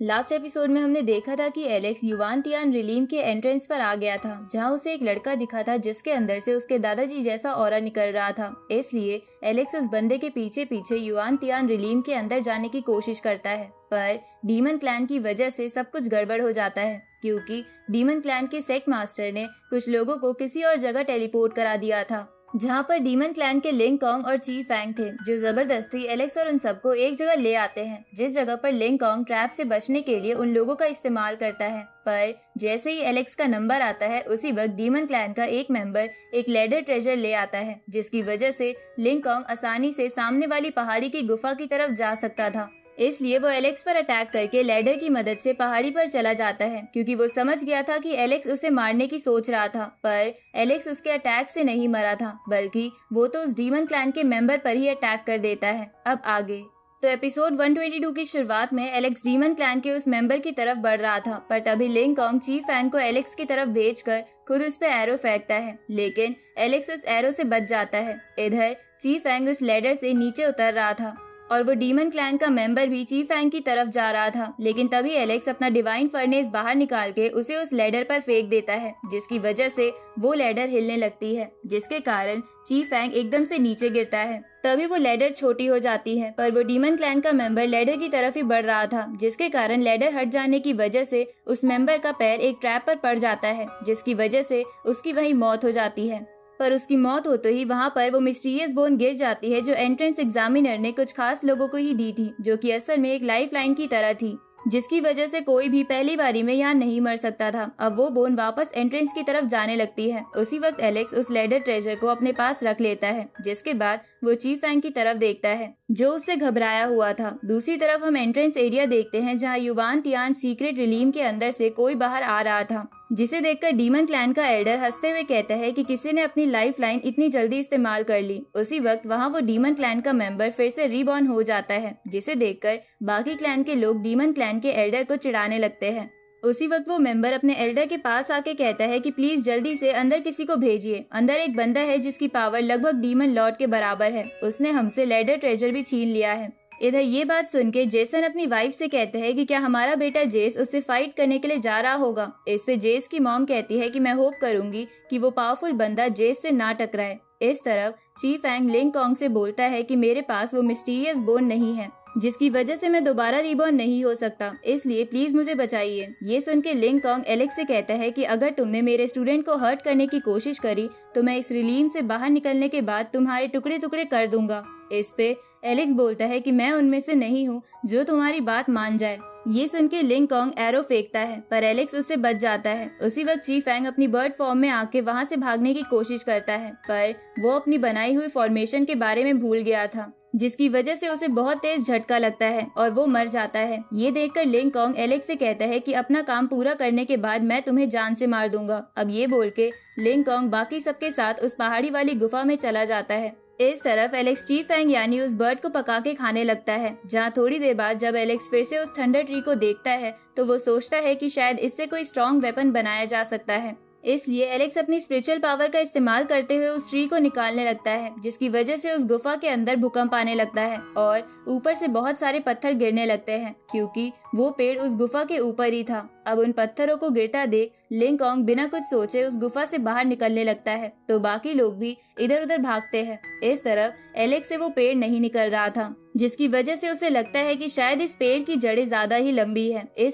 Last episode में हमने देखा था कि एलेक्स युवान तियान रिलीम के एंट्रेंस पर आ गया था, जहां उसे एक लड़का दिखा था जिसके अंदर से उसके दादाजी जैसा ऑरा निकल रहा था। इसलिए एलेक्स उस बंदे के पीछे पीछे युवान तियान रिलीम के अंदर जाने की कोशिश करता है, पर डीमन क्लैन की वजह से सब कुछ गड़बड़ हो जाता है, क्योंकि डीमन क्लैन के सेक्ट मास्टर ने कुछ लोगों को किसी और जगह टेलीपोर्ट करा दिया था, जहाँ पर डीमन क्लैन के लिंग कॉन्ग और ची फैंग थे, जो जबरदस्ती एलेक्स और उन सबको एक जगह ले आते हैं, जिस जगह पर लिंग कॉन्ग ट्रैप से बचने के लिए उन लोगों का इस्तेमाल करता है। पर जैसे ही एलेक्स का नंबर आता है, उसी वक्त डीमन क्लैन का एक मेंबर एक लैडर ट्रेजर ले आता है, जिसकी वजह से लिंग कॉन्ग आसानी से सामने वाली पहाड़ी की गुफा की तरफ जा सकता था। इसलिए वो एलेक्स पर अटैक करके लैडर की मदद से पहाड़ी पर चला जाता है, क्योंकि वो समझ गया था कि एलेक्स उसे मारने की सोच रहा था। पर एलेक्स उसके अटैक से नहीं मरा था, बल्कि वो तो उस डीमन क्लैन के मेंबर पर ही अटैक कर देता है। अब आगे तो एपिसोड 122 की शुरुआत में एलेक्स डीमन क्लैन के उस मेंबर की तरफ बढ़ रहा था, पर तभी लिंग कॉन्ग ची फैंग को एलेक्स की तरफ भेजकर खुद उस पे एरो फेंकता है, लेकिन एलेक्स उस एरो से बच जाता है। इधर ची फैंग उस लैडर से नीचे उतर रहा था और वो डीमन क्लैन का मेंबर भी ची फैंग की तरफ जा रहा था, लेकिन तभी एलेक्स अपना डिवाइन फर्नेस बाहर निकाल के उसे उस लैडर पर फेंक देता है, जिसकी वजह से वो लैडर हिलने लगती है, जिसके कारण ची फैंग एकदम से नीचे गिरता है। तभी वो लैडर छोटी हो जाती है, पर वो डीमन क्लैन का मेंबर लैडर की तरफ ही बढ़ रहा था, जिसके कारण लैडर हट जाने की वजह से उस मेंबर का पैर एक ट्रैप पर पड़ जाता है, जिसकी वजह से उसकी वहीं मौत हो जाती है। पर उसकी मौत होते ही वहाँ पर वो मिस्टीरियस बोन गिर जाती है, जो एंट्रेंस एग्जामिनर ने कुछ खास लोगों को ही दी थी, जो कि असल में एक लाइफ लाइन की तरह थी, जिसकी वजह से कोई भी पहली बारी में यहाँ नहीं मर सकता था। अब वो बोन वापस एंट्रेंस की तरफ जाने लगती है। उसी वक्त एलेक्स उस लैडर ट्रेजर को अपने पास रख लेता है, जिसके बाद वो ची फैंग की तरफ देखता है, जो उससे घबराया हुआ था। दूसरी तरफ हम एंट्रेंस एरिया देखते हैं, जहाँ युवान तियान सीक्रेट रिलीम के अंदर से कोई बाहर आ रहा था, जिसे देखकर डीमन क्लैन का एल्डर हंसते हुए कहता है कि किसी ने अपनी लाइफ लाइन इतनी जल्दी इस्तेमाल कर ली। उसी वक्त वहाँ वो डीमन क्लैन का मेंबर फिर से रीबॉर्न हो जाता है, जिसे देखकर बाकी क्लैन के लोग डीमन क्लैन के एल्डर को चिढ़ाने लगते हैं। उसी वक्त वो मेंबर अपने एल्डर के पास आके कहता है कि प्लीज जल्दी से अंदर किसी को भेजिए। अंदर एक बंदा है जिसकी पावर लगभग डीमन लॉर्ड के बराबर है। उसने हमसे लैडर ट्रेजर भी छीन लिया है। इधर ये बात सुन के जेसन अपनी वाइफ से कहते हैं कि क्या हमारा बेटा जेस उससे फाइट करने के लिए जा रहा होगा। इस पे जेस की मॉम कहती है कि मैं होप करूंगी कि वो पावरफुल बंदा जेस से ना टकराए। इस तरफ ची फैंग लिंग कॉन्ग से बोलता है कि मेरे पास वो मिस्टीरियस बोन नहीं है, जिसकी वजह से मैं दोबारा रिबॉर्न नहीं हो सकता, इसलिए प्लीज मुझे बचाइए। ये सुन के लिंग कॉन्ग एलेक्स से कहता है कि अगर तुमने मेरे स्टूडेंट को हर्ट करने की कोशिश करी तो मैं इस रिलीम से बाहर निकलने के बाद तुम्हारे टुकड़े टुकड़े कर दूंगा। इस पे एलेक्स बोलता है कि मैं उनमें से नहीं हूँ जो तुम्हारी बात मान जाए। ये सुन के लिंग कॉन्ग एरो फेंकता है, पर एलेक्स उससे बच जाता है। उसी वक्त ची फैंग अपनी बर्ड फॉर्म में आके वहाँ से भागने की कोशिश करता है, पर वो अपनी बनाई हुई फॉर्मेशन के बारे में भूल गया था, जिसकी वजह से उसे बहुत तेज झटका लगता है और वो मर जाता है। ये देखकर लिंग कॉन्ग एलेक्स से कहता है कि अपना काम पूरा करने के बाद मैं तुम्हें जान से मार दूंगा। अब ये बोल के लिंग कॉन्ग बाकी सबके साथ उस पहाड़ी वाली गुफा में चला जाता है। इस तरफ एलेक्स ची फैंग यानी उस बर्ड को पका के खाने लगता है, जहाँ थोड़ी देर बाद जब एलेक्स फिर से उस थंडर ट्री को देखता है तो वो सोचता है कि शायद इससे कोई स्ट्रॉन्ग वेपन बनाया जा सकता है। इसलिए एलेक्स अपनी स्पिरिचुअल पावर का इस्तेमाल करते हुए उस ट्री को निकालने लगता है, जिसकी वजह से उस गुफा के अंदर भूकंप आने लगता है और ऊपर से बहुत सारे पत्थर गिरने लगते हैं, क्योंकि वो पेड़ उस गुफा के ऊपर ही था। अब उन पत्थरों को गिरता देख लिंग कॉन्ग बिना कुछ सोचे उस गुफा से बाहर निकलने लगता है, तो बाकी लोग भी इधर उधर भागते हैं। इस तरफ एलेक्स से वो पेड़ नहीं निकल रहा था, जिसकी वजह से उसे लगता है कि शायद इस पेड़ की जड़ें ज्यादा ही लंबी है। इस